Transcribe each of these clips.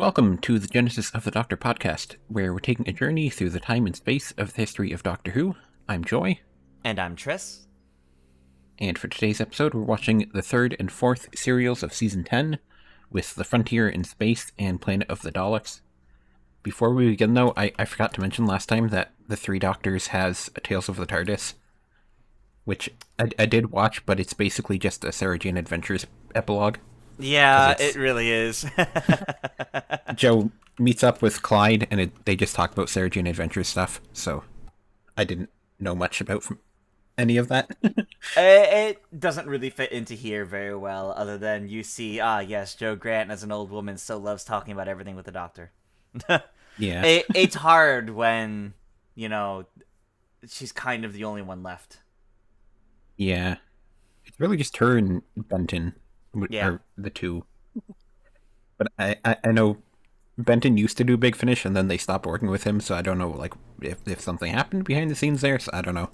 Welcome to the Genesis of the Doctor podcast, where we're taking a journey through the time and space of the history of Doctor Who. I'm Joy. And I'm Tris. And for today's episode, we're watching the third and fourth serials of Season 10, with The Frontier in Space and Planet of the Daleks. Before we begin, though, I forgot to mention last time that The Three Doctors has a Tales of the TARDIS, which I did watch, but it's basically just a Sarah Jane Adventures epilogue. Yeah, it really is. Joe meets up with Clyde, and they just talk about Sarah Jane Adventures stuff, so I didn't know much about any of that. It doesn't really fit into here very well, other than you see, yes, Joe Grant as an old woman still loves talking about everything with the Doctor. Yeah. It's hard when, she's kind of the only one left. Yeah. It's really just her and Benton Yeah. are the two. But I know Benton used to do Big Finish, and then they stopped working with him, so I don't know like if something happened behind the scenes there, so I don't know.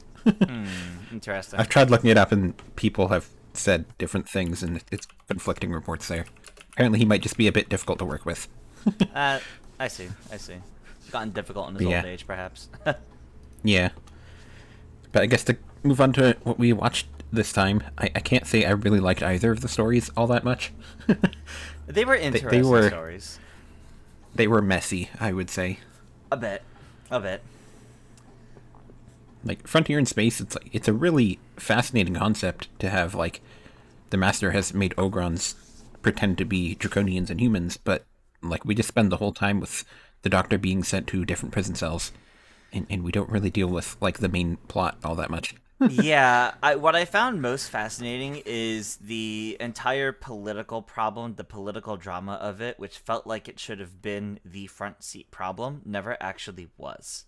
Interesting. I've tried looking it up, and people have said different things, and it's conflicting reports there. Apparently he might just be a bit difficult to work with. I see. Gotten difficult in his old age, perhaps. Yeah. But I guess to move on to what we watched this time, I can't say I really liked either of the stories all that much. They were interesting stories. They were messy, I would say. A bit. Like Frontier in Space, it's a really fascinating concept to have. Like, the Master has made Ogrons pretend to be Draconians and humans, but like we just spend the whole time with the Doctor being sent to different prison cells, and we don't really deal with like the main plot all that much. Yeah, what I found most fascinating is the entire political problem, the political drama of it, which felt like it should have been the front seat problem, never actually was.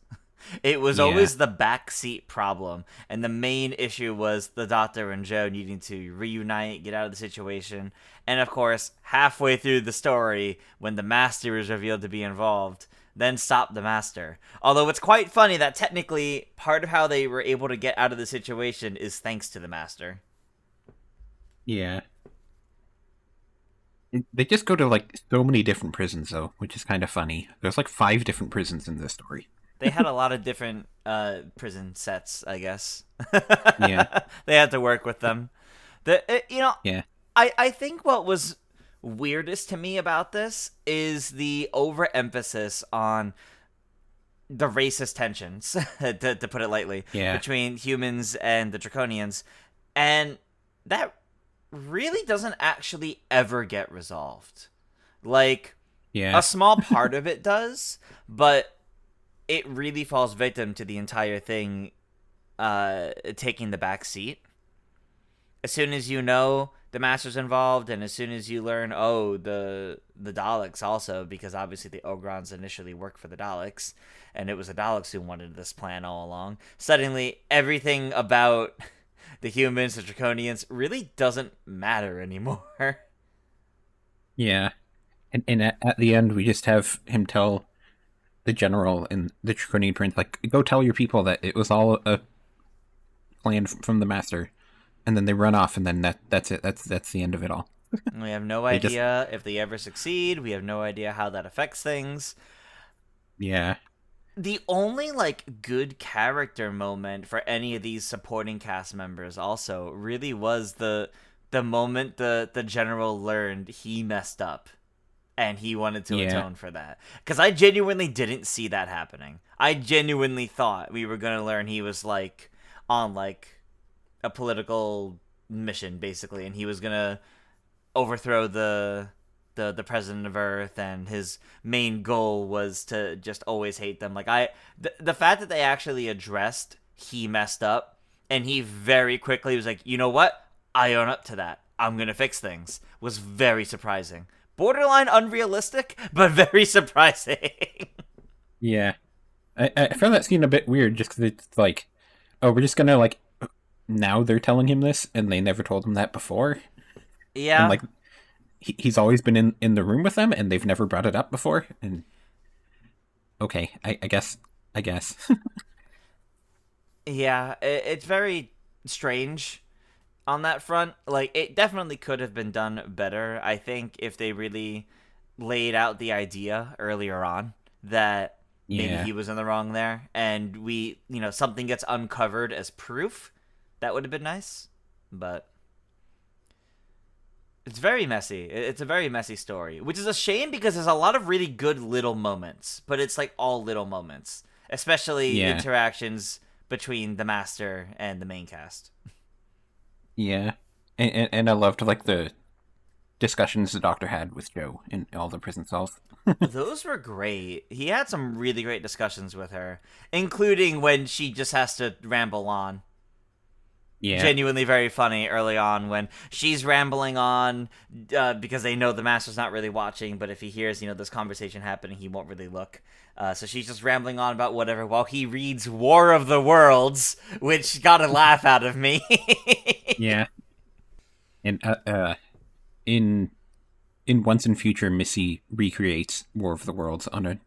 It was always the back seat problem, and the main issue was the Doctor and Joe needing to reunite, get out of the situation, and of course, halfway through the story, when the Master is revealed to be involved, then stop the Master. Although it's quite funny that technically part of how they were able to get out of the situation is thanks to the Master. Yeah. They just go to like so many different prisons though, which is kind of funny. There's like 5 different prisons in this story. They had a lot of different prison sets, I guess. Yeah. They had to work with them. Yeah. I think what was weirdest to me about this is the overemphasis on the racist tensions, to put it lightly, between humans and the Draconians. And that really doesn't actually ever get resolved. Like, a small part of it does, but it really falls victim to the entire thing taking the back seat. As soon as you know the Master's involved, and as soon as you learn, the Daleks also, because obviously the Ogrons initially worked for the Daleks, and it was the Daleks who wanted this plan all along, suddenly everything about the humans, the Draconians, really doesn't matter anymore. Yeah. And at the end, we just have him tell the general and the Draconian prince, like, go tell your people that it was all a plan from the Master. And then they run off, and then that's it. That's the end of it all. We have no idea if they ever succeed. We have no idea how that affects things. Yeah. The only, good character moment for any of these supporting cast members also really was the moment the general learned he messed up. And he wanted to atone for that. Because I genuinely didn't see that happening. I genuinely thought we were going to learn he was, on, a political mission, basically. And he was going to overthrow the president of Earth. And his main goal was to just always hate them. The fact that they actually addressed he messed up. And he very quickly was like, you know what? I own up to that. I'm going to fix things. Was very surprising. Borderline unrealistic, but very surprising. Yeah. I found that scene a bit weird, just because it's like, oh, we're just gonna, now they're telling him this, and they never told him that before. Yeah. And, he's always been in the room with them, and they've never brought it up before, and... Okay, I guess. Yeah, it's very strange on that front. It definitely could have been done better. I think if they really laid out the idea earlier on that maybe he was in the wrong there, and something gets uncovered as proof, that would have been nice. But it's very messy. It's a very messy story, which is a shame because there's a lot of really good little moments, but it's like all little moments, especially interactions between the Master and the main cast. Yeah, and I loved like the discussions the Doctor had with Jo in all the prison cells. Those were great. He had some really great discussions with her, including when she just has to ramble on. Yeah. Genuinely very funny early on when she's rambling on because they know the Master's not really watching, but if he hears, this conversation happening, he won't really look. So she's just rambling on about whatever while he reads War of the Worlds, which got a laugh out of me. Yeah. And in Once and Future, Missy recreates War of the Worlds on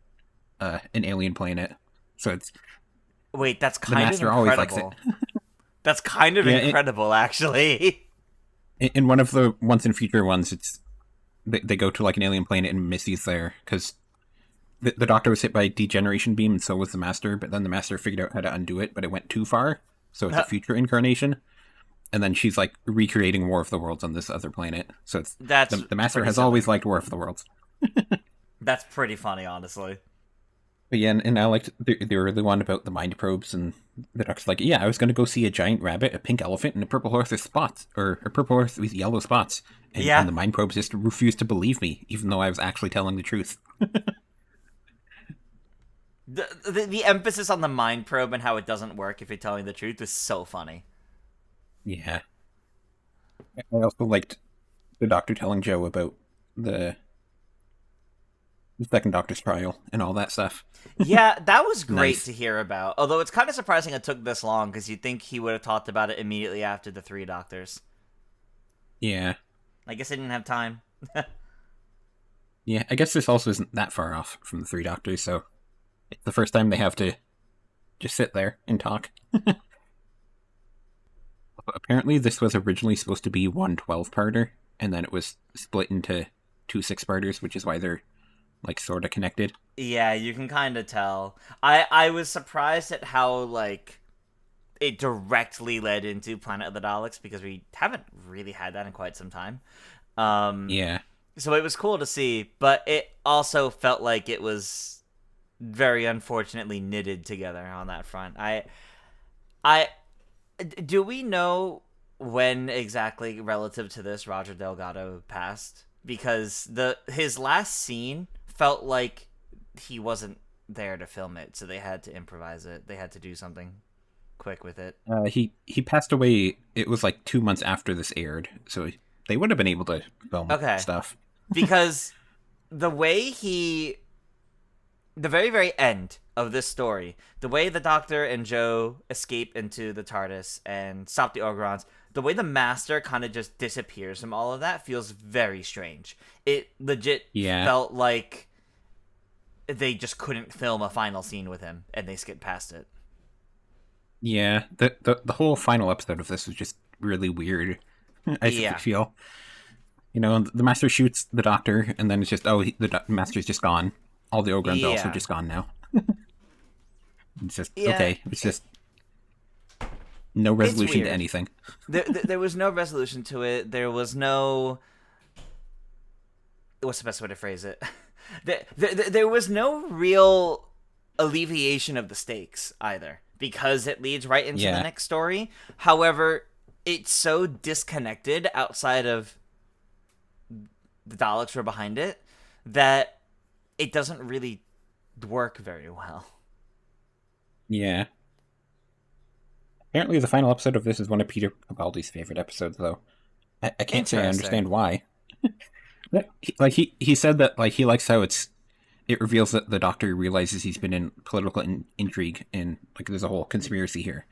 an alien planet. So it's... Wait, that's kind of incredible. Always likes it. That's kind of incredible, actually. In one of the Once and Future ones, they go to like an alien planet and Missy's there because the Doctor was hit by a degeneration beam and so was the Master, but then the Master figured out how to undo it, but it went too far, so it's a future incarnation. And then she's like recreating War of the Worlds on this other planet. So it's the Master has always liked War of the Worlds. That's pretty funny, honestly. But yeah, and I liked the early one about the mind probes, and the Doctor's like, yeah, I was going to go see a giant rabbit, a pink elephant, and a purple horse with spots, or a purple horse with yellow spots. And the mind probes just refused to believe me, even though I was actually telling the truth. The emphasis on the mind probe and how it doesn't work if you're telling the truth is so funny. Yeah. I also liked the Doctor telling Jo about the second Doctor's trial and all that stuff. Yeah, that was great to hear about. Although it's kind of surprising it took this long because you'd think he would have talked about it immediately after the three Doctors. Yeah. I guess I didn't have time. Yeah, I guess this also isn't that far off from the three Doctors, so it's the first time they have to just sit there and talk. Apparently this was originally supposed to be one 12-parter, and then it was split into two 6-parters, which is why they're like sort of connected. Yeah, you can kind of tell. I was surprised at how like it directly led into Planet of the Daleks because we haven't really had that in quite some time. Yeah. So it was cool to see, but it also felt like it was very unfortunately knitted together on that front. Do we know when exactly relative to this Roger Delgado passed? Because his last scene felt like he wasn't there to film it, so they had to improvise it. They had to do something quick with it. He passed away. It was like 2 months after this aired, so they would have been able to film stuff. Because the way the very, very end of this story, the way the Doctor and Jo escape into the TARDIS and stop the Orgons, the way the Master kind of just disappears from all of that feels very strange. It legit felt like they just couldn't film a final scene with him, and they skipped past it. Yeah, the whole final episode of this was just really weird. I feel. The Master shoots the Doctor, and then it's just, the Master's just gone. All the Ogrons are also just gone now. It's just, okay, it's just no resolution to anything. There was no resolution to it. There was no... What's the best way to phrase it? There was no real alleviation of the stakes either, because it leads right into the next story. However, it's so disconnected outside of the Daleks were behind it that it doesn't really work very well. Yeah. Apparently the final episode of this is one of Peter Capaldi's favorite episodes, though. I can't say I understand why. He said that he likes how it reveals that the Doctor realizes he's been in political intrigue and there's a whole conspiracy here.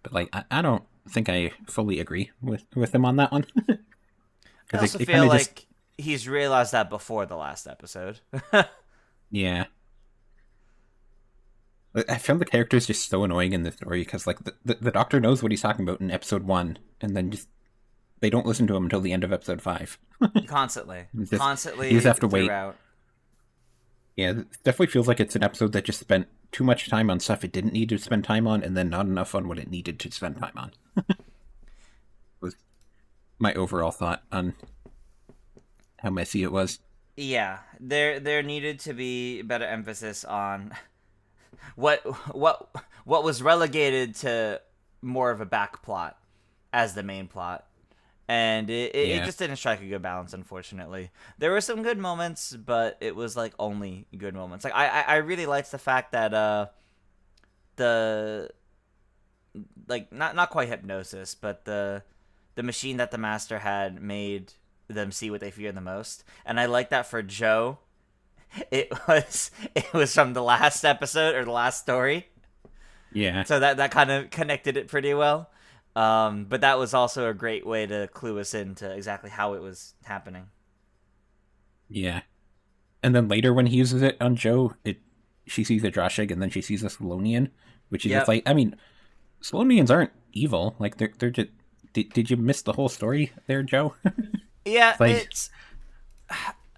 But I don't think I fully agree with him on that one. I also feel like he's realized that before the last episode. Yeah. I found the characters just so annoying in this story because the Doctor knows what he's talking about in episode 1, and then just they don't listen to him until the end of episode 5. Constantly. You just have to wait. Yeah, it definitely feels like it's an episode that just spent too much time on stuff it didn't need to spend time on, and then not enough on what it needed to spend time on. Was my overall thought on how messy it was. Yeah, there needed to be better emphasis on what what what was relegated to more of a back plot as the main plot. And it Yeah, just didn't strike a good balance, unfortunately. There were some good moments, but it was like only good moments. Like I really liked the fact that the like not quite hypnosis, but the machine that the master had made them see what they fear the most. And I like that for Joe. It was from the last episode or the last story. yeah, So that kind of connected it pretty well. But that was also a great way to clue us into exactly how it was happening. yeah. And then later when he uses it on Joe, she sees a Droshig and then she sees a Solonian, which is just Yep. like, I mean, Solonians aren't evil. Like they're just. Did you miss the whole story there, Joe? Yeah, Like it's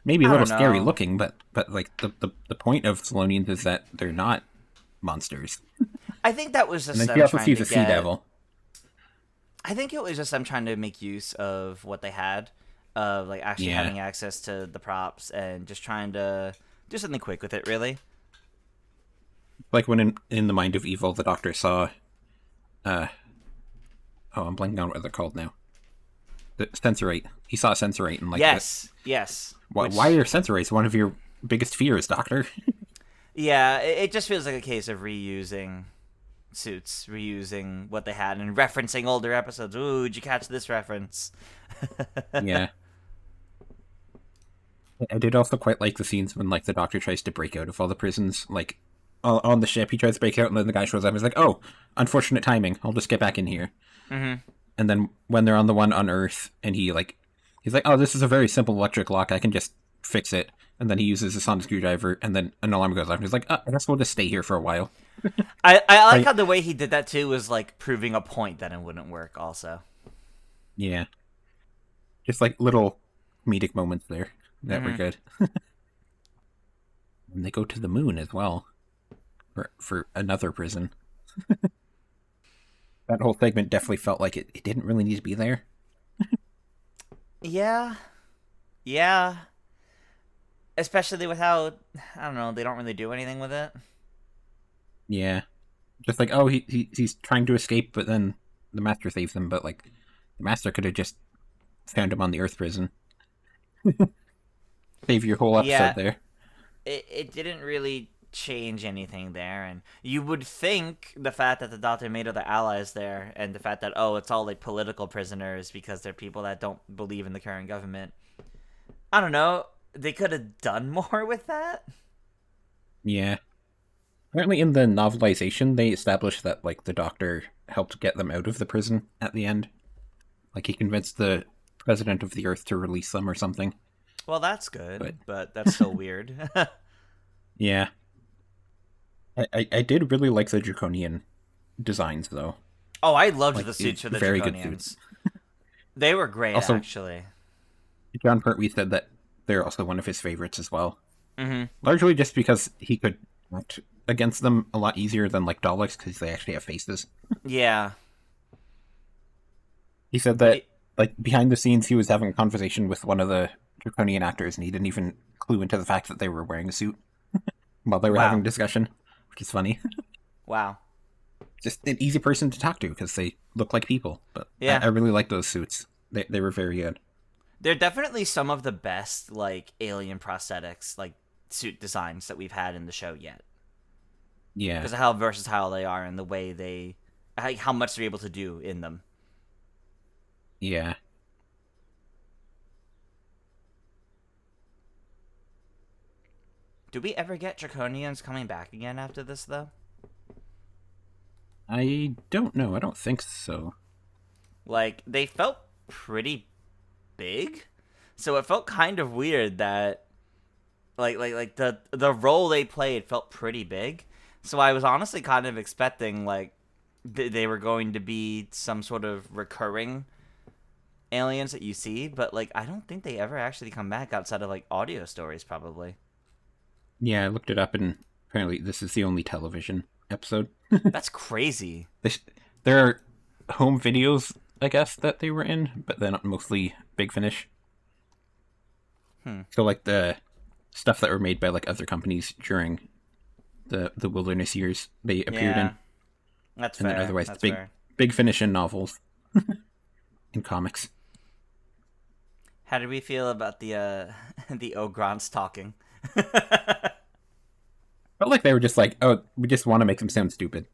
maybe a I little don't scary know. looking, but like the point of Solonians is that they're not monsters. I think that was And just then she them also trying sees to a Sea get. Devil. I think it was just them trying to make use of what they had, of like actually Yeah, having access to the props and just trying to do something quick with it. Really. like when in the Mind of Evil, the Doctor saw. uh Oh, I'm blanking on what they're called now. The Sensorite. He saw Sensorite and like the. Yes. Yes. Why Which are Sensorites one of your biggest fears, Doctor? yeah, it just feels like a case of reusing suits, reusing what they had, and referencing older episodes. Ooh, did you catch this reference? Yeah. I did also quite like the scenes when like the Doctor tries to break out of all the prisons. Like on the ship, he tries to break out, and then the guy shows up. He's like, "Oh, unfortunate timing. I'll just get back in here." Mm-hmm. And then when they're on the one on Earth, and he's like, "Oh, this is a very simple electric lock. I can just fix it." And then he uses a sonic screwdriver, and then an alarm goes off. And he's like, "I guess we'll just stay here for a while." I like Like, how the way he did that too was like proving a point that it wouldn't work. Also. yeah, just like little comedic moments there that were Mm-hmm. good. And they go to the moon as well for another prison. That whole segment definitely felt like it didn't really need to be there. Yeah. Yeah. Especially with how I don't know they don't really do anything with it. Yeah, just like, oh, he's trying to escape, but then the master saves him. But like, the master could have just found him on the Earth prison. Save your whole Yeah. episode there. It didn't really change anything there, and you would think the fact that the Doctor made other allies there, and the fact that it's all like political prisoners because they're people that don't believe in the current government. I don't know. They could have done more with that. Yeah. Apparently, in the novelization, they established that like the Doctor helped get them out of the prison at the end. Like he convinced the president of the Earth to release them or something. Well, that's But good, but that's still weird. yeah, I did really like the draconian designs though. Oh, I loved Like the suits for the very good suits. Draconians. They were great, Also, actually. John Pertwee said that they're also one of his favorites as well. Mm-hmm. Largely just because he could act against them a lot easier than like Daleks because they actually have faces. Yeah. He said But that like behind the scenes he was having a conversation with one of the draconian actors and he didn't even clue into the fact that they were wearing a suit while they were having wow. a discussion, which is funny. Wow. Just an easy person to talk to because they look like people. But I Yeah. really like those suits. They were very good. They're definitely some of the best, like, alien prosthetics, like, suit designs that we've had in the show yet. Yeah. Because of how versatile they are and the way how much they're able to do in them. Yeah. Do we ever get Draconians coming back again after this, though? I don't know. I don't think so. Like, they felt pretty big, so it felt kind of weird that like the role they played felt pretty big. So I was honestly kind of expecting like they were going to be some sort of recurring aliens that you see, but like I don't think they ever actually come back outside of like audio stories probably. Yeah, I looked it up, and apparently this is the only television episode. That's crazy. There are home videos, I guess, that they were in, but they're not mostly Big Finish. So like the stuff that were made by like other companies during the wilderness years, they appeared Yeah, in, that's and then fair. otherwise That's the fair. Big Finish in novels, in comics. How did we feel about the the Ogrons talking? Felt like they were just like, oh, we just want to make them sound stupid.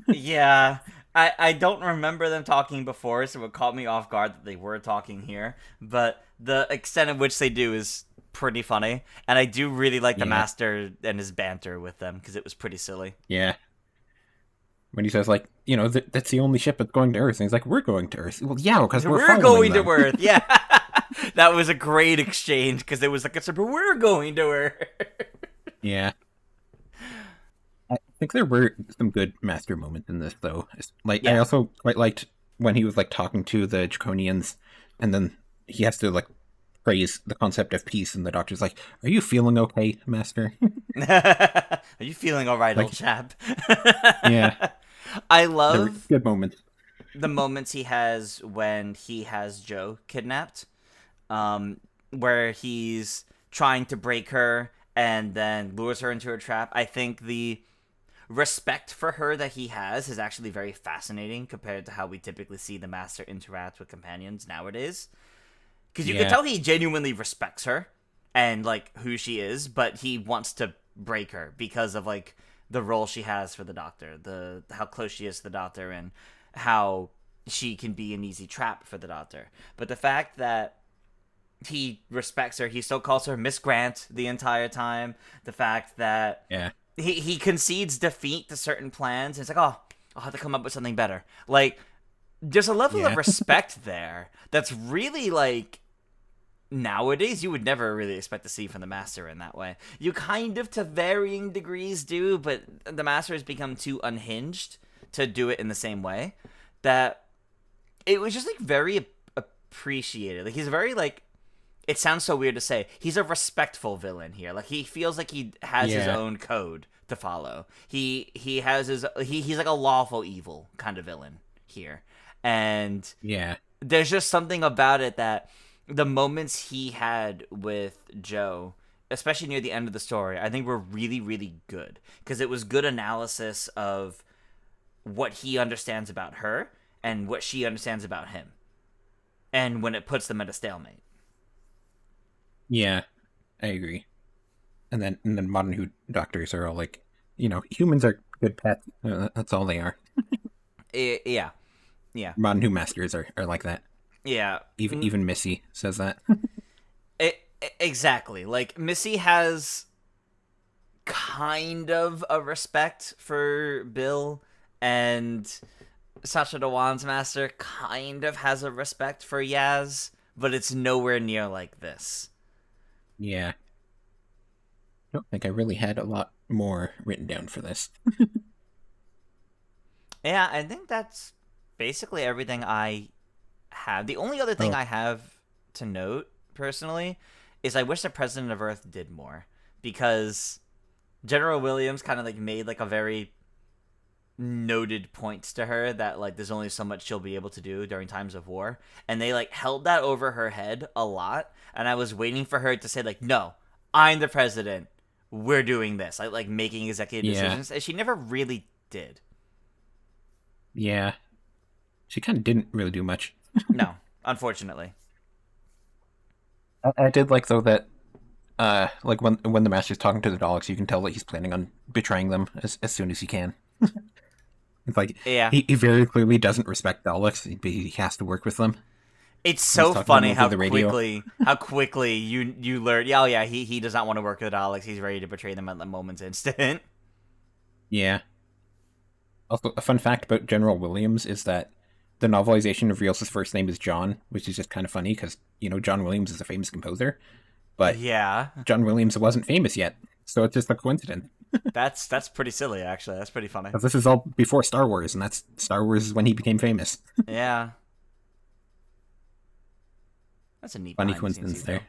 Yeah, I don't remember them talking before, so it caught me off guard that they were talking here. But the extent of which they do is pretty funny, and I do really like the Yeah, Master and his banter with them because it was pretty silly. yeah. When he says like, that's the only ship that's going to Earth, and he's like, we're going to Earth. Well, yeah, because we're We're following going them. to Earth, yeah. That was a great exchange because it was like, we're going to Earth. Yeah. I think there were some good master moments in this, though. Like, I Yeah. also quite liked when he was like talking to the Draconians, and then he has to like praise the concept of peace, and the doctor's like, "Are you feeling okay, Master?" Are you feeling all right, old Like, chap? yeah, I there were love good moments. the moments he has when he has Joe kidnapped, where he's trying to break her and then lures her into a trap. I think the respect for her that he has is actually very fascinating compared to how we typically see the Master interact with companions nowadays. Because you can Yeah, tell he genuinely respects her and like who she is, but he wants to break her because of like the role she has for the Doctor, the how close she is to the Doctor, and how she can be an easy trap for the Doctor. But the fact that he respects her, he still calls her Miss Grant the entire time. The fact that yeah, he concedes defeat to certain plans, and it's like, oh, I'll have to come up with something better. Like, there's a level of yeah, respect there that's really like nowadays you would never really expect to see from the Master in that way. You kind of to varying degrees do, but the Master has become too unhinged to do it in the same way that it was just like very appreciated. Like he's very like, it sounds so weird to say, he's a respectful villain here. Like he feels like he has his yeah, own code to follow. He has his he's like a lawful evil kind of villain here. And yeah, there's just something about it that the moments he had with Joe, especially near the end of the story, I think were really, really good because it was good analysis of what he understands about her and what she understands about him, and when it puts them at a stalemate. yeah. I agree. And then modern doctors are all like, humans are good pets. That's all they are. Yeah, yeah, Modern Who masters are like that. yeah. Even Missy says that. Exactly. Like Missy has kind of a respect for Bill, and Sacha Dhawan's master kind of has a respect for Yaz, but it's nowhere near like this. Yeah. I don't think I really had a lot more written down for this. Yeah, I think that's basically everything I have. The only other thing Oh, I have to note personally is I wish the President of Earth did more because General Williams kind of like made like a very noted points to her that like there's only so much she'll be able to do during times of war, and they like held that over her head a lot, and I was waiting for her to say like, no, I'm the president, we're doing this, like making executive yeah. decisions, and she never really did. Yeah. She kind of didn't really do much. No, unfortunately. I did like, though, that, like, when the Master's talking to the Daleks, you can tell that he's planning on betraying them as soon as he can. It's like, Yeah, he very clearly doesn't respect Daleks, but he has to work with them. it's And he's so talking to them funny over the radio. how quickly you learn. Yeah, oh yeah, he does not want to work with Alex. He's ready to betray them at the moment's instant. Yeah. Also, a fun fact about General Williams is that the novelization reveals his first name is John, which is just kind of funny because, John Williams is a famous composer, but Yeah, John Williams wasn't famous yet, so it's just a coincidence. that's pretty silly actually. That's pretty funny. Because this is all before Star Wars, and that's Star Wars is when he became famous. Yeah, that's a neat Funny behind the scenes coincidence detail. there.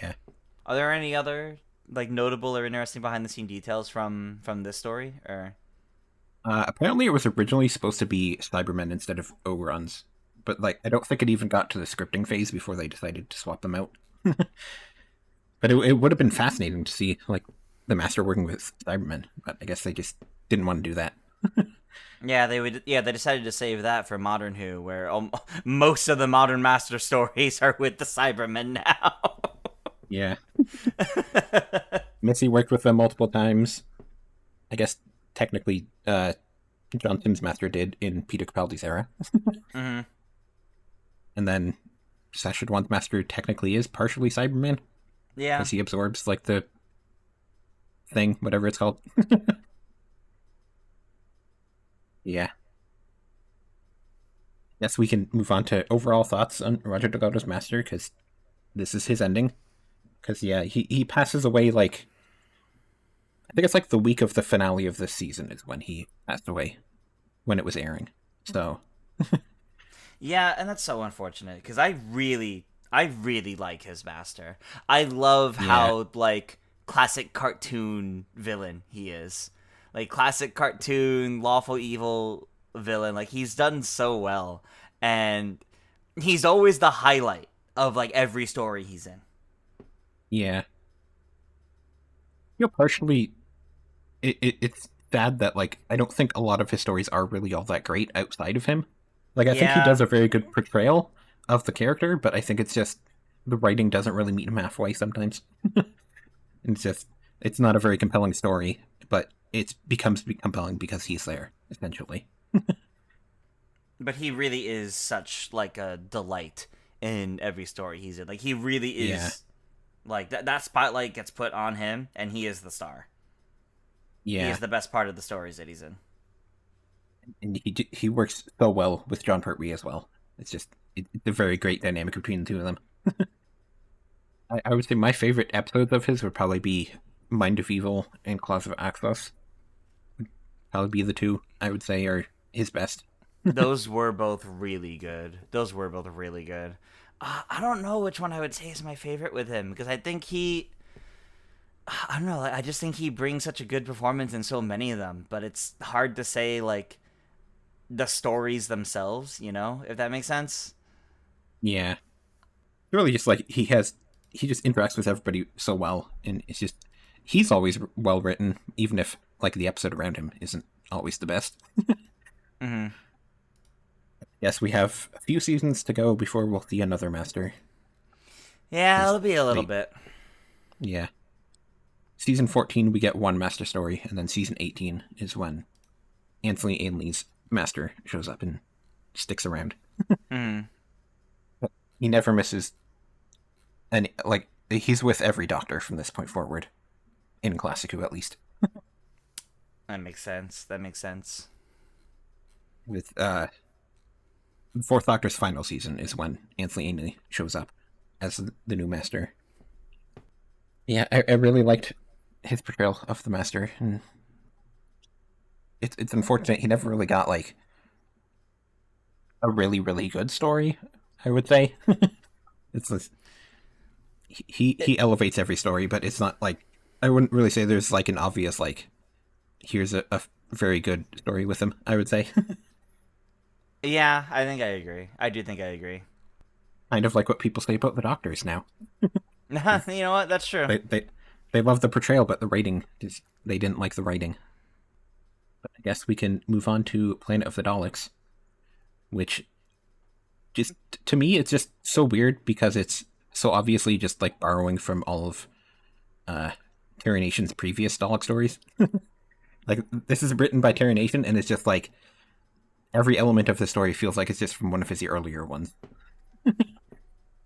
Yeah. Are there any other like notable or interesting behind the scene details from this story? Or Apparently, it was originally supposed to be Cybermen instead of Oruns, but like I don't think it even got to the scripting phase before they decided to swap them out. But it would have been fascinating to see like the Master working with Cybermen, but I guess they just didn't want to do that. yeah, they would. Yeah, they decided to save that for Modern Who, where most of the modern Master stories are with the Cybermen now. Yeah, Missy worked with them multiple times. I guess technically, John Tim's Master did in Peter Capaldi's era. Mm-hmm. And then Sasha Master technically is partially Cyberman. Yeah. Because he absorbs, like, the thing, whatever it's called. Yeah. Yes, we can move on to overall thoughts on Roger Delgado's Master, because this is his ending. Because, yeah, he passes away, like, I think it's like the week of the finale of this season is when he passed away, when it was airing. So. Yeah, and that's so unfortunate, because I really like his Master. I love how, like, classic cartoon villain he is. Like, classic cartoon, lawful evil villain. Like, he's done so well. And he's always the highlight of, like, every story he's in. Yeah. Partially, it's sad that, like, I don't think a lot of his stories are really all that great outside of him. Like, I think he does a very good portrayal of the character, but I think it's just the writing doesn't really meet him halfway sometimes. It's not a very compelling story, but it becomes compelling because he's there, essentially. But he really is such, like, a delight in every story he's in. Like, he really is, like, that spotlight gets put on him, and he is the star. Yeah. He is the best part of the stories that he's in. And he works so well with John Pertwee as well. It's a very great dynamic between the two of them. I would say my favorite episodes of his would probably be Mind of Evil and Claws of Axos. Would probably be the two I would say are his best. Those were both really good. I don't know which one I would say is my favorite with him, because I think I don't know, I just think he brings such a good performance in so many of them, but it's hard to say, like, the stories themselves, if that makes sense. Yeah. Really just like he just interacts with everybody so well, and it's just he's always well written, even if like the episode around him isn't always the best. Mm-hmm. Yes, we have a few seasons to go before we'll see another Master. Yeah, it'll be a little bit. Yeah. Season 14, we get one Master story, and then season 18 is when Anthony Ainley's Master shows up and sticks around. Mm-hmm. He never misses any, like, he's with every Doctor from this point forward. In Classic Who, at least. That makes sense. With, Fourth Doctor's final season is when Anthony Ainley shows up as the new Master. Yeah, I really liked his portrayal of the Master, and it's unfortunate he never really got, like, a really, really good story, I would say. It's just, he elevates every story, but it's not, like, I wouldn't really say there's, like, an obvious, like, here's a very good story with him, I would say. Yeah, I think I agree. I do think I agree. Kind of like what people say about the Doctors now. You know what? That's true. They love the portrayal, but the writing, they didn't like the writing. But I guess we can move on to Planet of the Daleks, which just, to me, it's just so weird because it's so obviously just like borrowing from all of Terry Nation's previous Dalek stories. Like, this is written by Terry Nation, and it's just like every element of the story feels like it's just from one of his earlier ones.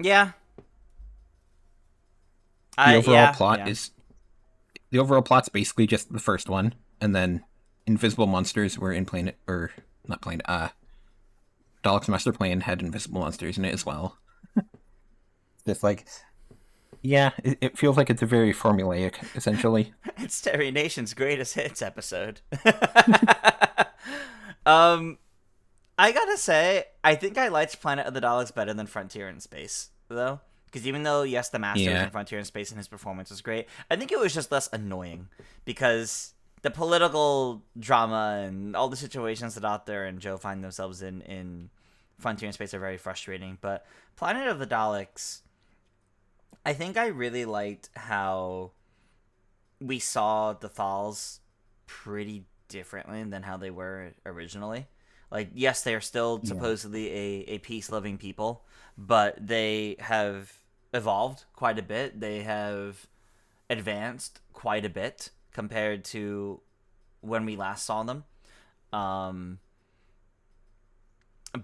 Yeah. The overall plot's basically just the first one, and then Invisible Monsters were in Daleks Master Plan had Invisible Monsters in it as well. Just like, yeah, it feels like it's a very formulaic, essentially. It's Terry Nation's greatest hits episode. I gotta say, I think I liked Planet of the Daleks better than Frontier in Space, though. Because even though, yes, the Master was Yeah. in Frontier in Space and his performance was great, I think it was just less annoying because the political drama and all the situations that Doctor and Joe find themselves in Frontier in Space are very frustrating. But Planet of the Daleks, I think I really liked how we saw the Thals pretty differently than how they were originally. Like, yes, they are still supposedly a peace-loving people, but they have evolved quite a bit. They have advanced quite a bit compared to when we last saw them.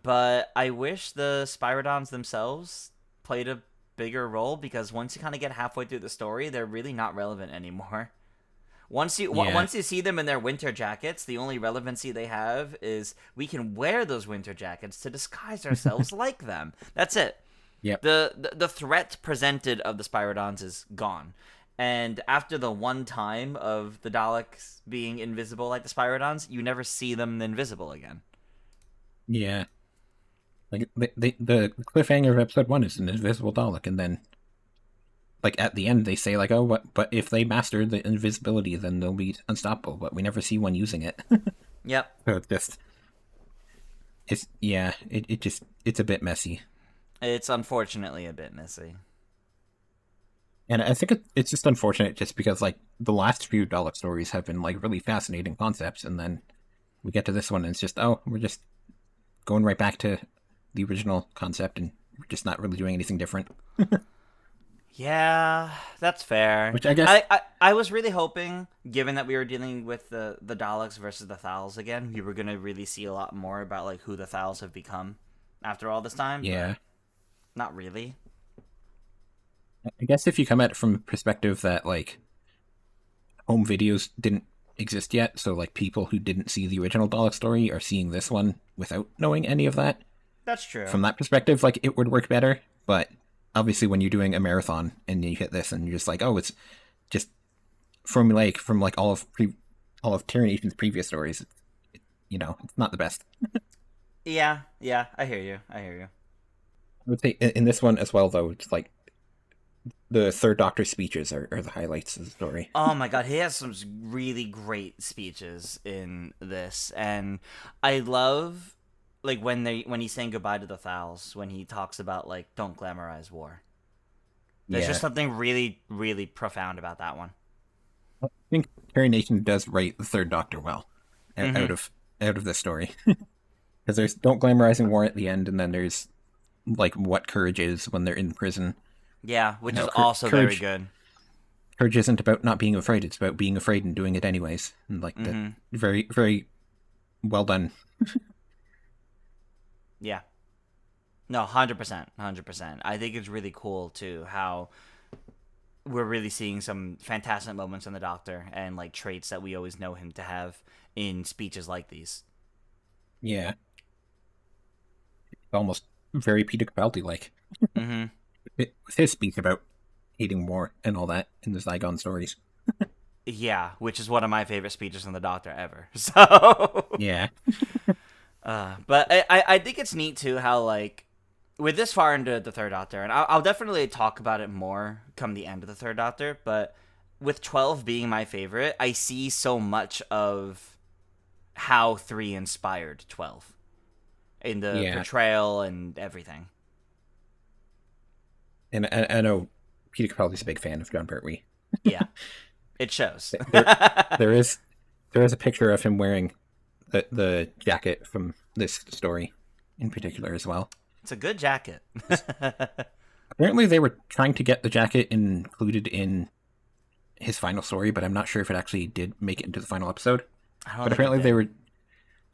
But I wish the Spyrodons themselves played a bigger role, because once you kind of get halfway through the story, they're really not relevant anymore. Once you see them in their winter jackets, the only relevancy they have is we can wear those winter jackets to disguise ourselves like them. That's it. Yep. The threat presented of the Spyrodons is gone. And after the one time of the Daleks being invisible like the Spyrodons, you never see them invisible again. Yeah. Like the cliffhanger of episode 1 is an invisible Dalek, and then like at the end they say like, oh, but if they master the invisibility, then they'll be unstoppable. But we never see one using it. Yep. So it's a bit messy. It's unfortunately a bit messy. And I think it's just unfortunate just because like the last few Dalek stories have been like really fascinating concepts, and then we get to this one and it's just, oh, we're just going right back to the original concept and we're just not really doing anything different. Yeah, that's fair. Which I guess I was really hoping, given that we were dealing with the Daleks versus the Thals again, we were gonna really see a lot more about like who the Thals have become after all this time. Yeah. Not really. I guess if you come at it from the perspective that like home videos didn't exist yet, so like people who didn't see the original Dalek story are seeing this one without knowing any of that. That's true. From that perspective, like it would work better, but obviously when you're doing a marathon and you hit this and you're just like, oh, it's just formulaic from like all of Terry Nation's previous stories, it's not the best. Yeah, I hear you. I would say in this one as well, though, it's like the Third Doctor speeches are the highlights of the story. Oh my god, he has some really great speeches in this, and I love like when he's saying goodbye to the Thals, when he talks about like don't glamorize war. There's just something really, really profound about that one. I think Terry Nation does write the Third Doctor well out of this story, because there's don't glamorizing war at the end, and then there's like what courage is when they're in prison. Yeah, which is also very good. Courage isn't about not being afraid; it's about being afraid and doing it anyways. And like that, very, very well done. Yeah. No, 100%, 100%. I think it's really cool too how we're really seeing some fantastic moments in the Doctor and like traits that we always know him to have in speeches like these. Yeah, almost very Peter Capaldi like. With his speech about hating war and all that in the Zygon stories. Yeah, which is one of my favorite speeches in the Doctor ever. So yeah. But I think it's neat too how like with this far into the Third Doctor, and I'll definitely talk about it more come the end of the Third Doctor, but with 12 being my favorite, I see so much of how 3 inspired 12 in the portrayal and everything. And I know Peter Capaldi's a big fan of John Pertwee. Yeah, it shows. there is a picture of him wearing the jacket from this story in particular as well. It's a good jacket. Apparently they were trying to get the jacket included in his final story, but I'm not sure if it actually did make it into the final episode. But apparently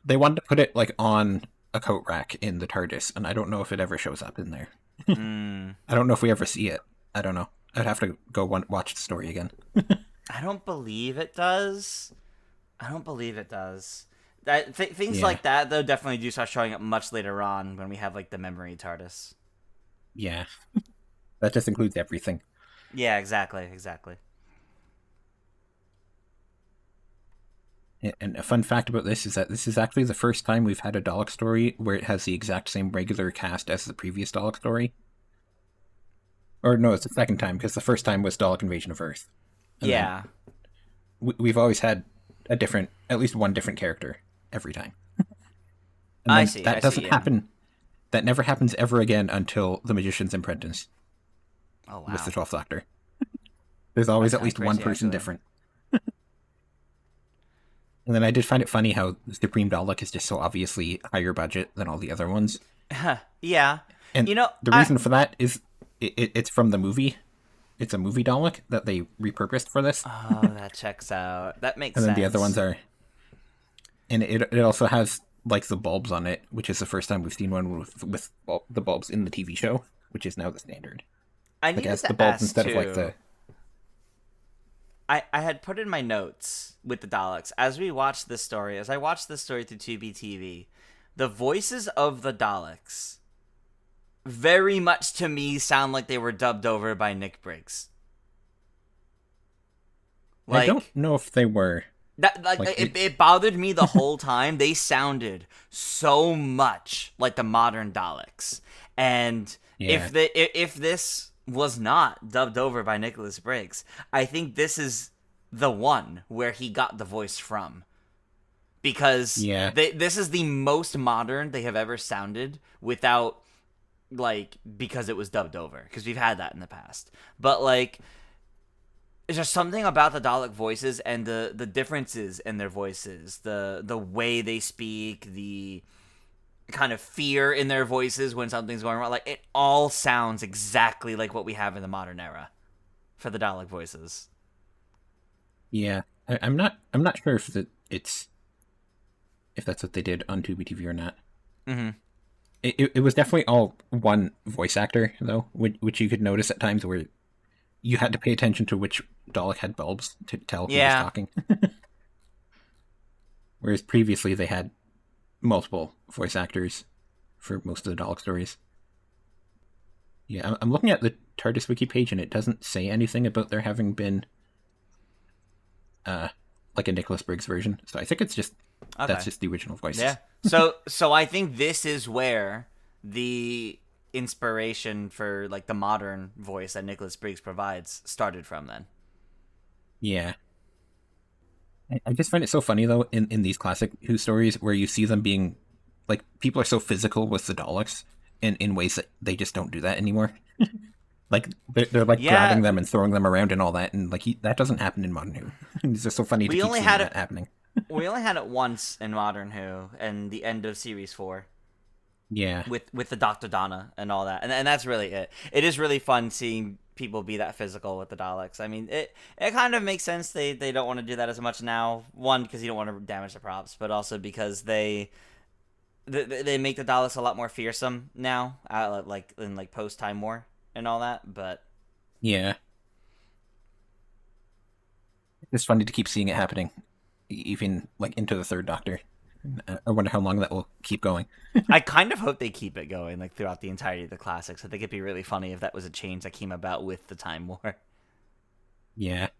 they wanted to put it like on a coat rack in the TARDIS, and I don't know if it ever shows up in there. I don't know if we ever see it. I don't know. I'd have to go watch the story again. I don't believe it does. Things like that, though, definitely do start showing up much later on when we have, like, the memory TARDIS. Yeah. That just includes everything. Yeah, exactly. And a fun fact about this is that this is actually the first time we've had a Dalek story where it has the exact same regular cast as the previous Dalek story. Or no, it's the second time, because the first time was Dalek Invasion of Earth. And then Yeah. we've always had at least one different character every time. And I then see. that I see. doesn't Yeah. happen. That never happens ever again until The Magician's Apprentice Oh with the wow. 12th Doctor. There's always That's at kind of least one crazy, person actually. different. And then I did find it funny how the Supreme Dalek is just so obviously higher budget than all the other ones. Yeah. And You know, the reason for that is it's from the movie. It's a movie Dalek that they repurposed for this. Oh, that checks out. That makes And then the other ones sense. are. And it also has like the bulbs on it, which is the first time we've seen one with the bulbs in the TV show, which is now the standard. I Like it needed has the to bulbs ask instead of like too. the. I had put in my notes with the Daleks as we watched this story. As I watched this story through 2BTV, the voices of the Daleks very much to me sound like they were dubbed over by Nick Briggs. I don't Like know if they were that, like like it bothered me the whole time. They sounded so much like the modern Daleks, and yeah, if this was not dubbed over by Nicholas Briggs, I think this is the one where he got the voice from, because yeah, this is the most modern they have ever sounded without, like, because it was dubbed over, because we've had that in the past, but like there's just something about the Dalek voices and the differences in their voices, the way they speak, the kind of fear in their voices when something's going wrong. Like, it all sounds exactly like what we have in the modern era for the Dalek voices. yeah. I'm not sure if that's what they did on Tubi TV or not. Mm-hmm. It was definitely all one voice actor though, which you could notice at times where you had to pay attention to which Dalek had bulbs to tell who was Yeah. talking. Whereas previously they had multiple voice actors for most of the Dalek stories. Yeah, I'm looking at the TARDIS wiki page and it doesn't say anything about there having been uh like a Nicholas Briggs version. So I think it's just that's Okay. just the original Yeah. voices. So I think this is where the inspiration for, like, the modern voice that Nicholas Briggs provides started from then. Yeah. I just find it so funny though in these classic Who stories where you see them being like people are so physical with the Daleks in ways that they just don't do that anymore. Like they're like Yeah, grabbing them and throwing them around and all that, and like that doesn't happen in Modern Who. It's just so funny to we keep only seeing had it that happening. we only had it once in Modern Who and the end of series 4 Yeah, with the Dr. Donna and all that. And that's really it. It is really fun seeing people be that physical with the Daleks. I mean, it kind of makes sense they don't want to do that as much now. One, because you don't want to damage the props, but also because they make the Daleks a lot more fearsome now, like in like post Time War and all that. But yeah. It's funny to keep seeing it happening, even like into the Third Doctor. I wonder how long that will keep going. I kind of hope they keep it going, like, throughout the entirety of the classics. I think it'd be really funny if that was a change that came about with the Time War. Yeah.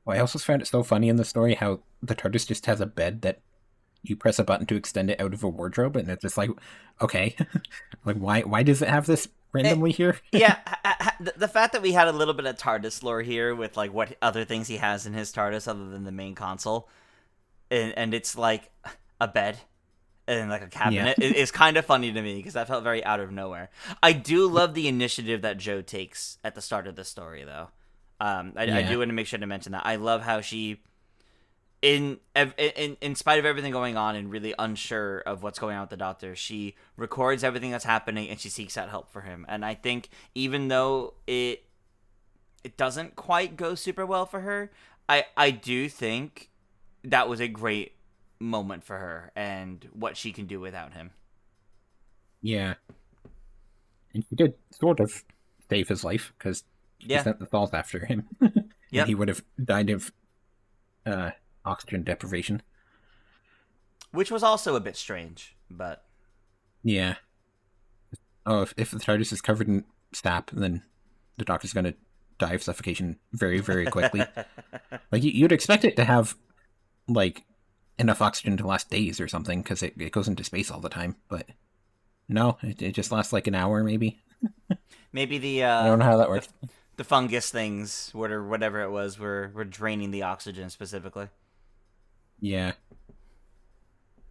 Well, I also found it so funny in the story how the TARDIS just has a bed that you press a button to extend it out of a wardrobe, and it's just like, okay, like why does it have this It, randomly here? yeah, the fact that we had a little bit of TARDIS lore here with, like, what other things he has in his TARDIS other than the main console, and it's like a bed and like a Yeah, cabinet, is kind of funny to me because that felt very out of nowhere. I do love the initiative that Jo takes at the start of the story, though. I yeah, do want to make sure to mention that I love how she, in spite of everything going on and really unsure of what's going on with the Doctor, she records everything that's happening and she seeks out help for him. And I think even though it doesn't quite go super well for her, I do think that was a great moment for her and what she can do without him. yeah. And she did sort of save his life because she Yeah. sent the Thalls after him, and Yep. he would have died of uh, oxygen deprivation. Which was also a bit strange, but Yeah. Oh, if the TARDIS is covered in sap, then the Doctor's going to die of suffocation very, very quickly. Like you'd expect it to have like enough oxygen to last days or something because it goes into space all the time, but no, it just lasts like an hour maybe. Maybe I don't know how that works. the fungus things, whatever it was, were draining the oxygen specifically. Yeah.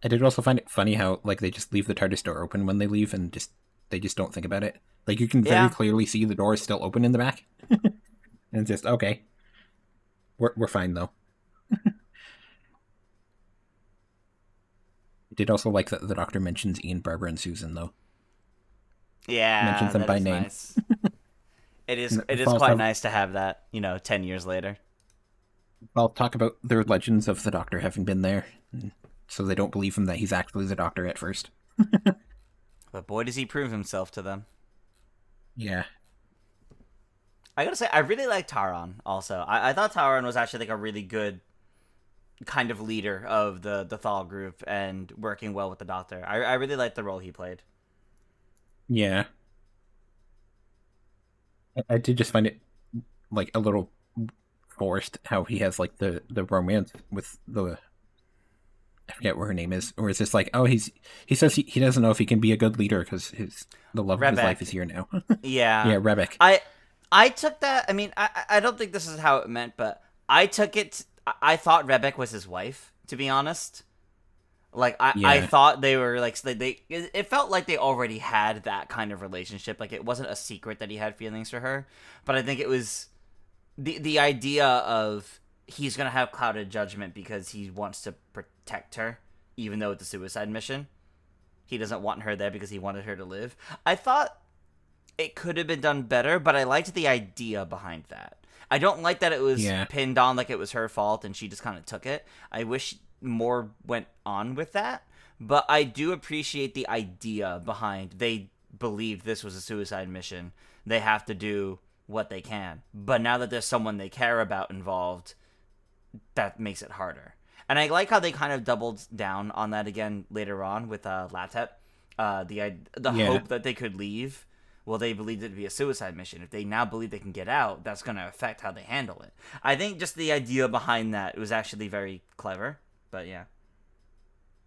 I did also find it funny how like they just leave the TARDIS door open when they leave and they just don't think about it. Like you can very Yeah, clearly see the door is still open in the back. And it's just okay. We're fine though. I did also like that the Doctor mentions Ian, Barbara, and Susan though. Mentions yeah, them that by is name. nice. And It is quite nice to have that. 10 years later. I'll talk about their legends of the Doctor having been there, so they don't believe him that he's actually the Doctor at first. But boy, does he prove himself to them. Yeah. I gotta say, I really like Taron. Also, I thought Taron was actually like a really good kind of leader of the Thal group and working well with the Doctor. I really liked the role he played. Yeah. I did just find it like a little forced how he has like the romance with the I forget what her name is, or is this like he says he doesn't know if he can be a good leader because the love of his life is Rebek. here now. Yeah, Yeah, Rebek. I took that. I mean, I don't think this is how it meant, but I took it. I thought Rebek was his wife. To be honest, like I Yeah, thought they were like they. It felt like they already had that kind of relationship. Like it wasn't a secret that he had feelings for her, but I think it was the idea of he's gonna have clouded judgment because he wants to protect her, even though it's a suicide mission. He doesn't want her there because he wanted her to live. I thought it could have been done better, but I liked the idea behind that. I don't like that it was yeah, pinned on like it was her fault and she just kind of took it. I wish more went on with that, but I do appreciate the idea behind they believed this was a suicide mission. They have to do what they can. But now that there's someone they care about involved, that makes it harder. And I like how they kind of doubled down on that again later on with Latet. The yeah, hope that they could leave. Well, they believed it to be a suicide mission. If they now believe they can get out, that's going to affect how they handle it. I think just the idea behind that was actually very clever. But yeah.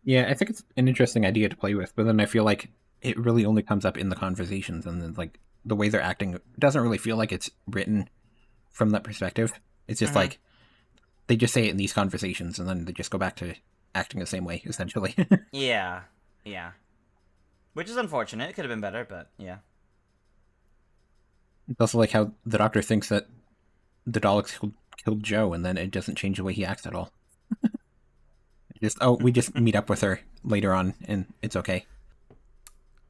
yeah. I think it's an interesting idea to play with, but then I feel like it really only comes up in the conversations, and then like the way they're acting doesn't really feel like it's written from that perspective. It's just Mm-hmm. like they just say it in these conversations, and then they just go back to acting the same way, essentially. Yeah. Yeah. Which is unfortunate. It could have been better, but yeah. It's also like how the Doctor thinks that the Daleks killed Joe, and then it doesn't change the way he acts at all. Just we just meet up with her later on, and it's okay.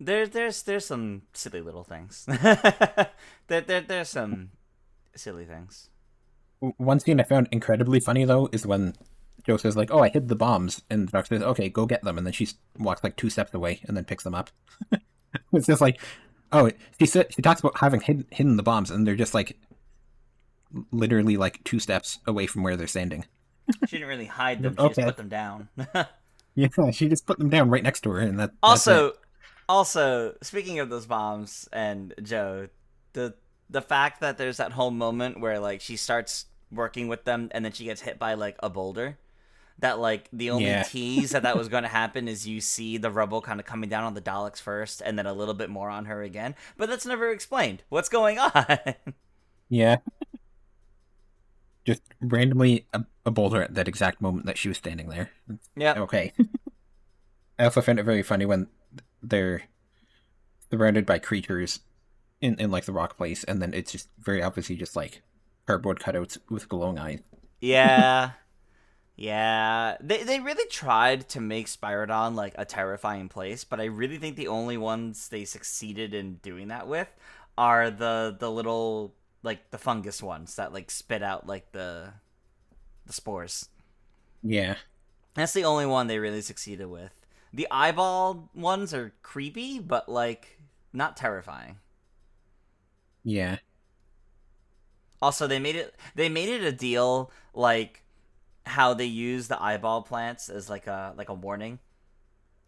There's some silly little things. There's some silly things. One scene I found incredibly funny though is when Joe says like, "Oh, I hid the bombs," and the Doctor says, "Okay, go get them," and then she walks like 2 steps away and then picks them up. It's just like, oh, she talks about having hidden the bombs, and they're just like literally like 2 steps away from where they're standing. She didn't really hide them. She just Okay, put them down. yeah, she just put them down right next to her, and that's it. also, speaking of those bombs and Joe, the the fact that there's that whole moment where like she starts working with them and then she gets hit by like a boulder. That like the only Yeah, tease that was going to happen is you see the rubble kind of coming down on the Daleks first, and then a little bit more on her again. But that's never explained. What's going on? yeah, just randomly a boulder at that exact moment that she was standing there. Yep. Okay. I also found it very funny when they're surrounded by creatures in like the rock place, and then it's just very obviously just like cardboard cutouts with glowing eyes. Yeah. Yeah, they really tried to make Spyrodon like a terrifying place, but I really think the only ones they succeeded in doing that with are the little like the fungus ones that like spit out like the spores. Yeah, That's the only one they really succeeded with. The eyeball ones are creepy, but like not terrifying. yeah, Also, they made it a deal like how they use the eyeball plants as like a warning,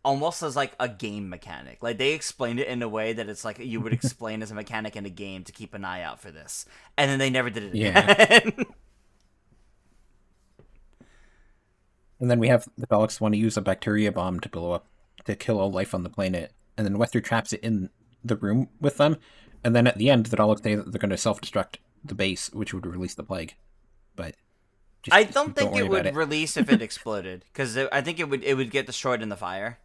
almost as like a game mechanic. Like they explained it in a way that it's like you would explain as a mechanic in a game to keep an eye out for this, and then they never did it yeah. again. And then we have the Daleks want to use a bacteria bomb to blow up to kill all life on the planet, and then Wester traps it in the room with them, and then at the end, the Daleks say that they're going to self-destruct the base, which would release the plague. But I just don't don't think worry it about would it. release if it exploded, because I think it would get destroyed in the fire.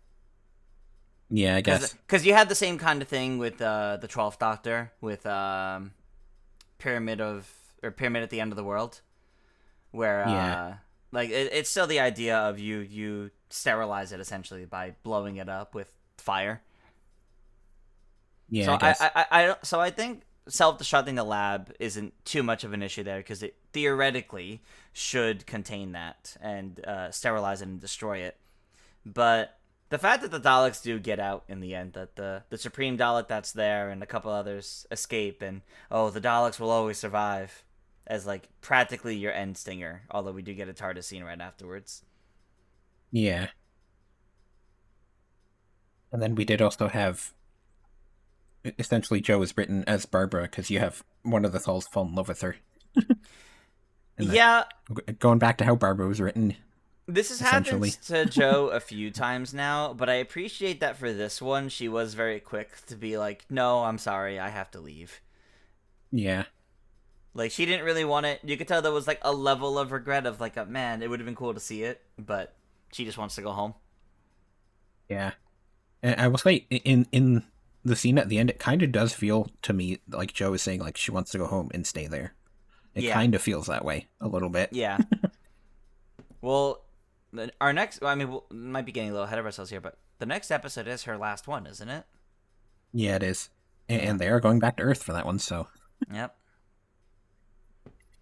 Yeah, I guess. Because you had the same kind of thing with the 12th Doctor with Pyramid at the End of the World, where Yeah, like it's still the idea of you sterilize it essentially by blowing it up with fire. yeah, So I guess. I think self-destructing the lab isn't too much of an issue there, because it theoretically should contain that and sterilize it and destroy it. But the fact that the Daleks do get out in the end, that the Supreme Dalek that's there and a couple others escape, and the Daleks will always survive, as like practically your end stinger. Although we do get a TARDIS scene right afterwards. Yeah, and then we did also have essentially Jo is written as Barbara because you have one of the Thals fall in love with her. And Yeah, going back to how Barbara was written, this has happened essentially. to Jo a few times now, but I appreciate that for this one, she was very quick to be like, "No, I'm sorry, I have to leave." Yeah, Like, she didn't really want it. You could tell there was like a level of regret of like, man, it would have been cool to see it, but she just wants to go home. yeah. And I will say, in the scene at the end, it kind of does feel to me like Jo is saying like she wants to go home and stay there. It Yeah, kind of feels that way a little bit. yeah. Well, our next. I mean, we might be getting a little ahead of ourselves here, but the next episode is her last one, isn't it? Yeah, it is. Yeah. And they are going back to Earth for that one, so Yep.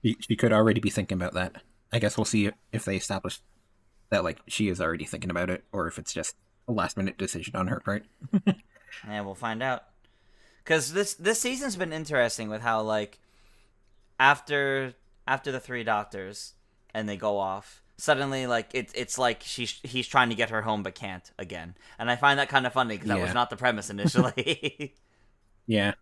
she could already be thinking about that. I guess we'll see if they establish that like she is already thinking about it, or if it's just a last minute decision on her part. Yeah, we'll find out. Because this season's been interesting with how like after the three doctors and they go off, suddenly like it's like he's trying to get her home but can't again, and I find that kind of funny because that was Yeah, not the premise initially. yeah.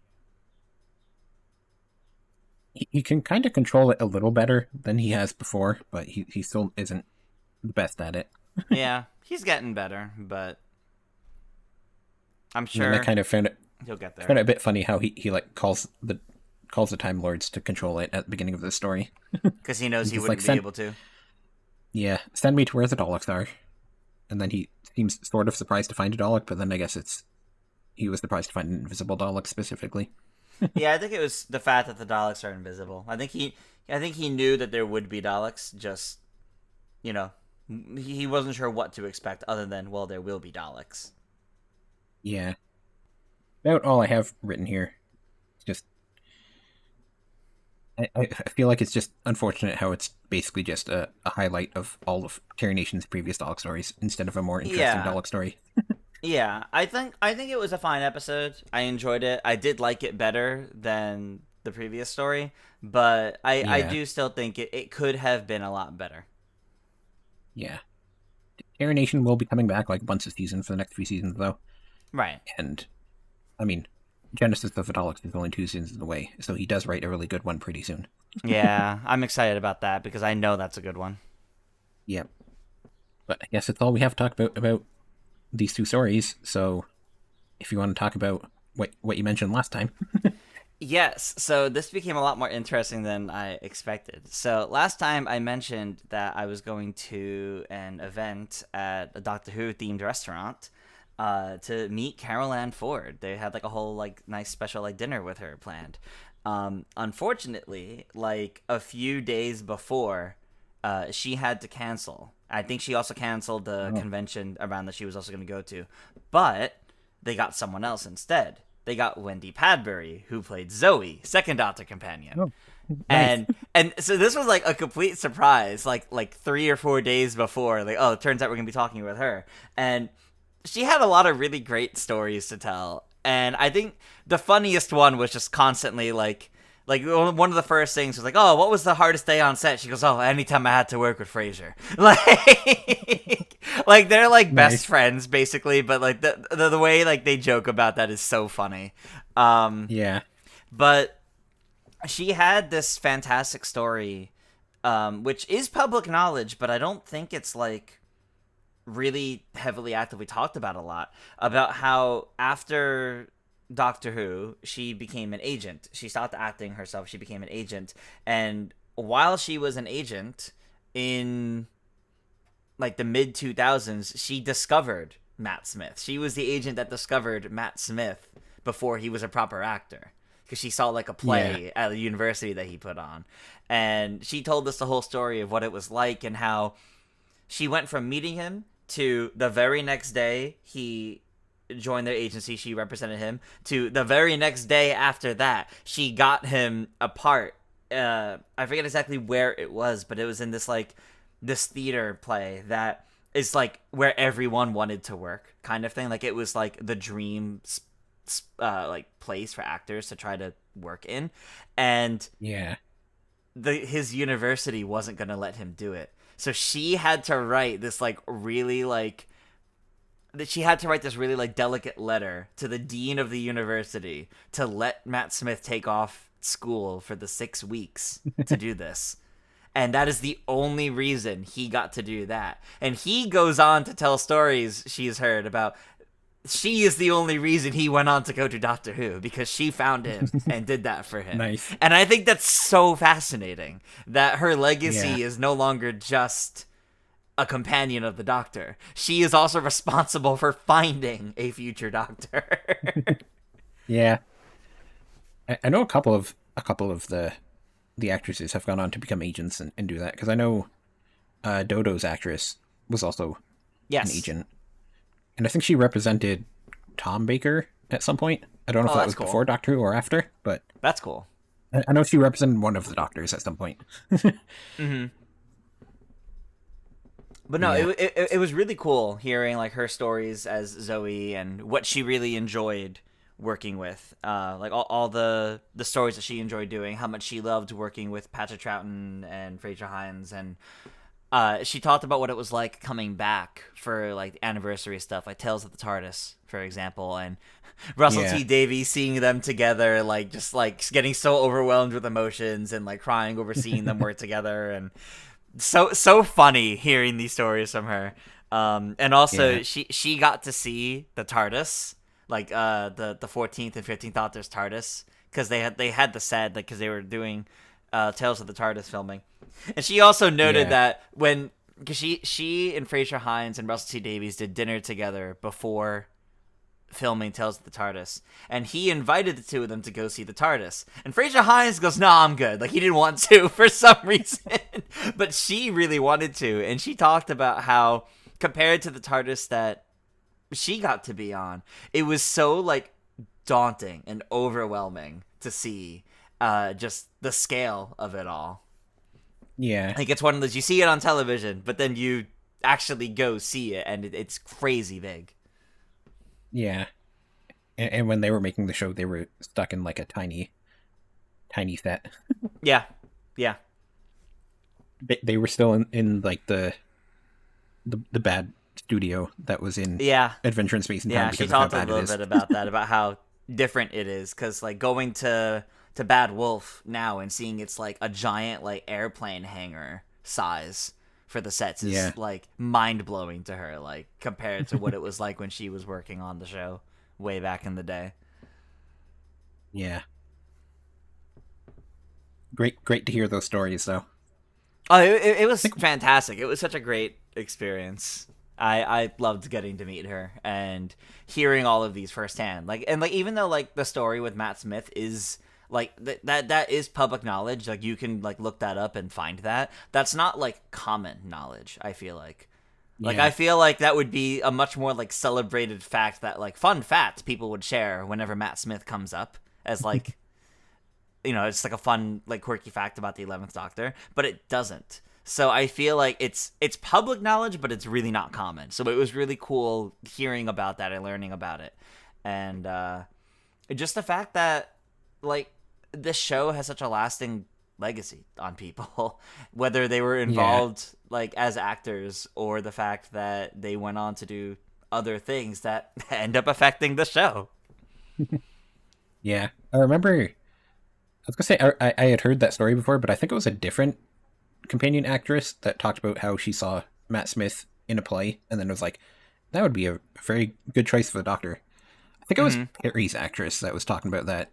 He can kind of control it a little better than he has before, but he still isn't the best at it. Yeah, he's getting better, but I'm And then I sure kind of he'll get there. found it a bit funny how he like calls the Time Lords to control it at the beginning of the story. Because he knows he He's wouldn't like, be able to. yeah, send me to where the Daleks are. And then he seems sort of surprised to find a Dalek, but then I guess he was surprised to find an invisible Dalek specifically. Yeah, I think it was the fact that the Daleks are invisible. I think he knew that there would be Daleks. Just you know, he wasn't sure what to expect other than, well, there will be Daleks. Yeah, about all I have written here. It's just I feel like it's just unfortunate how it's basically just a highlight of all of Terry Nation's previous Dalek stories instead of a more interesting Yeah, Dalek story. yeah. I think it was a fine episode. I enjoyed it. I did like it better than the previous story, but I Yeah, do still think it could have been a lot better. yeah. Terry Nation will be coming back like once a season for the next 3 seasons, though. Right. And I mean, Genesis of the Daleks is only 2 seasons away, so he does write a really good one pretty soon. Yeah, I'm excited about that because I know that's a good one. Yep. But I guess that's all we have to talk about these two stories. So, if you want to talk about what you mentioned last time, Yes, so this became a lot more interesting than I expected. So last time I mentioned that I was going to an event at a Doctor Who themed restaurant to meet Carol Ann Ford. They had like a whole like nice special like dinner with her planned. Unfortunately, like a few days before, she had to cancel. I think she also canceled the oh, convention around that she was also going to go to, but they got someone else instead. They got Wendy Padbury, who played Zoe, second Doctor companion. oh, nice. And so this was like a complete surprise, like 3 or 4 days before, like, oh, it turns out we're gonna be talking with her. And she had a lot of really great stories to tell. And I think the funniest one was just constantly like one of the first things was like, oh, what was the hardest day on set? She goes, oh, anytime I had to work with Frasier. Like they're like best Nice. friends basically, but like the way like they joke about that is so funny. Yeah. But she had this fantastic story, which is public knowledge, but I don't think it's like really heavily actively talked about a lot, about how after Doctor Who, she became an agent. She stopped acting herself. She became an agent, and while she was an agent in like the mid 2000s, she discovered Matt Smith. She was the agent that discovered Matt Smith before he was a proper actor, because she saw like a play at a university that he put on, and she told us the whole story of what it was like and how she went from meeting him to the very next day he joined their agency, she represented him, to the very next day after that she got him a part. I forget exactly where it was, but it was in this theater play that is like where everyone wanted to work, kind of thing. Like it was like the dream like place for actors to try to work in, and his university wasn't gonna let him do it. So she had to write this really delicate letter to the dean of the university to let Matt Smith take off school for the 6 weeks to do this. And that is the only reason he got to do that. And he goes on to tell stories she's heard about. She is the only reason he went on to go to Doctor Who, because she found him and did that for him. Nice. And I think that's so fascinating that her legacy is no longer just a companion of the Doctor. She is also responsible for finding a future Doctor. Yeah. I know a couple of the actresses have gone on to become agents and do that, because I know Dodo's actress was also an agent. And I think she represented Tom Baker at some point. I don't know if that was before Doctor Who or after, but that's cool. I know she represented one of the Doctors at some point. Mm-hmm. But no, it was really cool hearing like her stories as Zoe and what she really enjoyed working with, like all the stories that she enjoyed doing, how much she loved working with Patrick Troughton and Fraser Hines, and she talked about what it was like coming back for like anniversary stuff, like Tales of the TARDIS, for example, and Russell T Davies seeing them together, like just like getting so overwhelmed with emotions and like crying over seeing them work together, and so funny hearing these stories from her. And also she got to see the TARDIS, like the 14th and 15th Doctor's TARDIS, because they had the set, like because they were doing Tales of the TARDIS filming. And she also noted that because she and Fraser Hines and Russell T Davies did dinner together before filming Tales of the TARDIS, and he invited the two of them to go see the TARDIS, and Fraser Hines goes, "No, I'm good." Like he didn't want to for some reason, but she really wanted to, and she talked about how compared to the TARDIS that she got to be on, it was so like daunting and overwhelming to see just the scale of it all. Yeah, like it's one of those, you see it on television, but then you actually go see it, and it's crazy big. Yeah, and when they were making the show, they were stuck in like a tiny set. Yeah. They were still in like the bad studio that was in Adventure in Space and Time. Yeah, she talked a little bit about that, about how different it is, because like going to Bad Wolf now and seeing it's like a giant like airplane hangar size for the sets is like mind-blowing to her, like compared to what it was like when she was working on the show way back in the day. Yeah. Great to hear those stories, though. Oh, it was fantastic. It was such a great experience. I loved getting to meet her and hearing all of these firsthand. Like, and like even though like the story with Matt Smith is like that is public knowledge, like you can like look that up and find that. That's not like common knowledge, I feel like. Like I feel like that would be a much more like celebrated fact, that like fun fact people would share whenever Matt Smith comes up as like you know, it's like a fun like quirky fact about the 11th Doctor, but it doesn't. So I feel like it's public knowledge, but it's really not common. So it was really cool hearing about that and learning about it. And just the fact that like this show has such a lasting legacy on people, whether they were involved like as actors or the fact that they went on to do other things that end up affecting the show. Yeah, I remember. I was gonna say I had heard that story before, but I think it was a different companion actress that talked about how she saw Matt Smith in a play and then was like, that would be a very good choice for the Doctor. think it was Perry's actress that was talking about that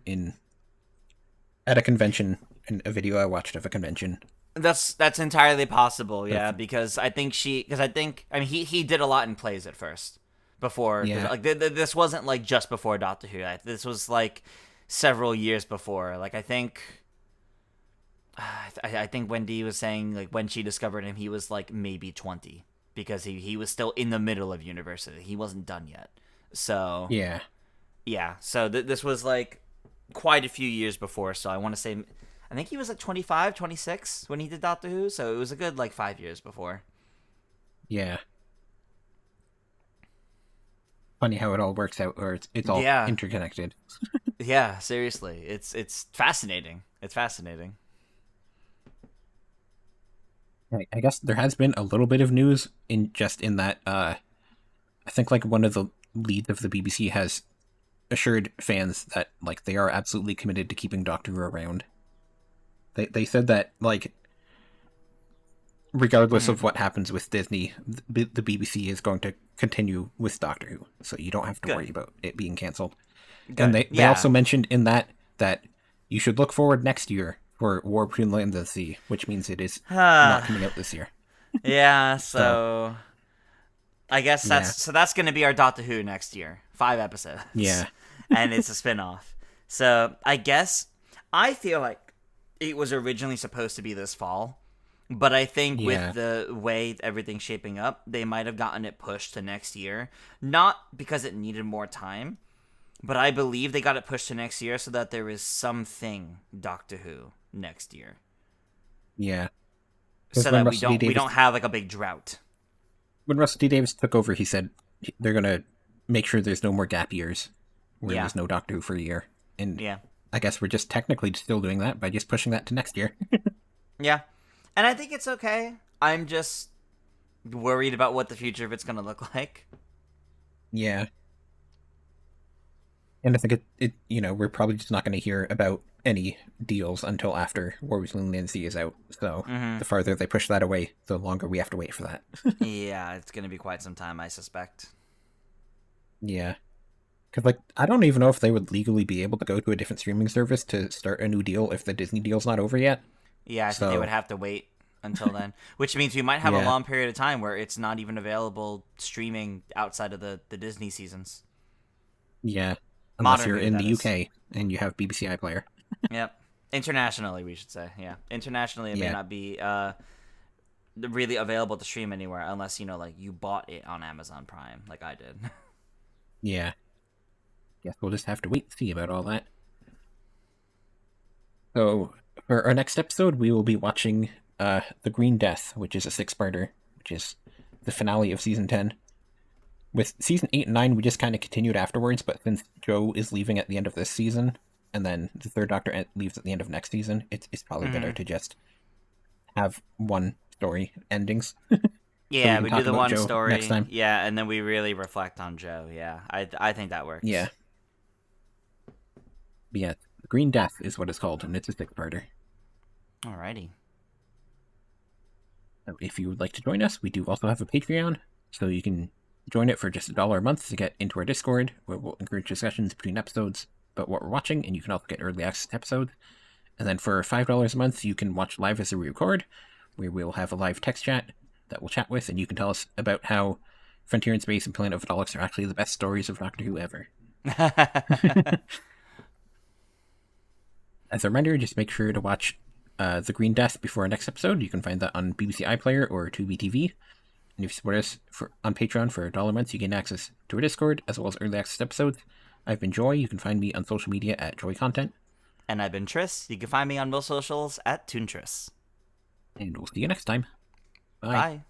at a convention, in a video I watched of a convention. That's entirely possible, yeah, because I think I mean he did a lot in plays at first before, like this wasn't like just before Doctor Who. This was like several years before. Like I think Wendy was saying like when she discovered him, he was like maybe 20 because he was still in the middle of university. He wasn't done yet. So yeah. So this was like quite a few years before. So I want to say. I think he was like 25, 26 when he did Doctor Who, so it was a good, like, 5 years before. Yeah. Funny how it all works out, or it's all interconnected. Yeah, seriously. It's fascinating. It's fascinating. I guess there has been a little bit of news in that, I think, like, one of the leads of the BBC has assured fans that, like, they are absolutely committed to keeping Doctor Who around. They said that, like, regardless of what happens with Disney, the BBC is going to continue with Doctor Who, so you don't have to worry about it being canceled. And they also mentioned in that you should look forward next year for War Between the Lands and the Sea, which means it is not coming out this year. Yeah, so I guess that's going to be our Doctor Who next year. 5 episodes. Yeah. And it's a spin-off. So I guess I feel like it was originally supposed to be this fall, but I think with the way everything's shaping up, they might have gotten it pushed to next year. Not because it needed more time, but I believe they got it pushed to next year so that there is something Doctor Who next year. Yeah. So that we don't have like a big drought. When Russell T Davies took over, he said they're going to make sure there's no more gap years where there's no Doctor Who for a year. And I guess we're just technically still doing that by just pushing that to next year. Yeah. And I think it's okay. I'm just worried about what the future of it's going to look like. Yeah. And I think it we're probably just not going to hear about any deals until after War Between the Land and the Sea is out. So the farther they push that away, the longer we have to wait for that. Yeah, it's going to be quite some time, I suspect. Yeah. Because, like, I don't even know if they would legally be able to go to a different streaming service to start a new deal if the Disney deal's not over yet. Yeah, I think they would have to wait until then. Which means we might have a long period of time where it's not even available streaming outside of the Disney seasons. Yeah. Unless you're in the UK and you have BBC iPlayer. Yep. Internationally, we should say. Yeah. Internationally, it may not be really available to stream anywhere unless, like, you bought it on Amazon Prime, like I did. Yeah. Guess we'll just have to wait to see about all that. So, for our next episode, we will be watching The Green Death, which is a 6-parter, which is the finale of Season 10. With Season 8 and 9, we just kind of continued afterwards, but since Joe is leaving at the end of this season, and then the Third Doctor leaves at the end of next season, it's probably better to just have one story endings. Yeah, so we do the one Joe story next time. Yeah, and then we really reflect on Joe. Yeah, I think that works. Yeah. But yeah, The Green Death is what it's called, and it's a 6-parter. Alrighty. So if you would like to join us, we do also have a Patreon, so you can join it for just $1 a month to get into our Discord, where we'll encourage discussions between episodes about what we're watching, and you can also get early access to episodes. And then for $5 a month, you can watch live as we record, where we'll have a live text chat that we'll chat with, and you can tell us about how Frontier in Space and Planet of the Daleks are actually the best stories of Doctor Who ever. As a reminder, just make sure to watch The Green Death before our next episode. You can find that on BBC iPlayer or Tubi TV. And if you support us on Patreon for $1 a month, you gain access to our Discord, as well as early access episodes. I've been Joy. You can find me on social media at Joy Content. And I've been Tris. You can find me on most socials at ToonTris. And we'll see you next time. Bye. Bye.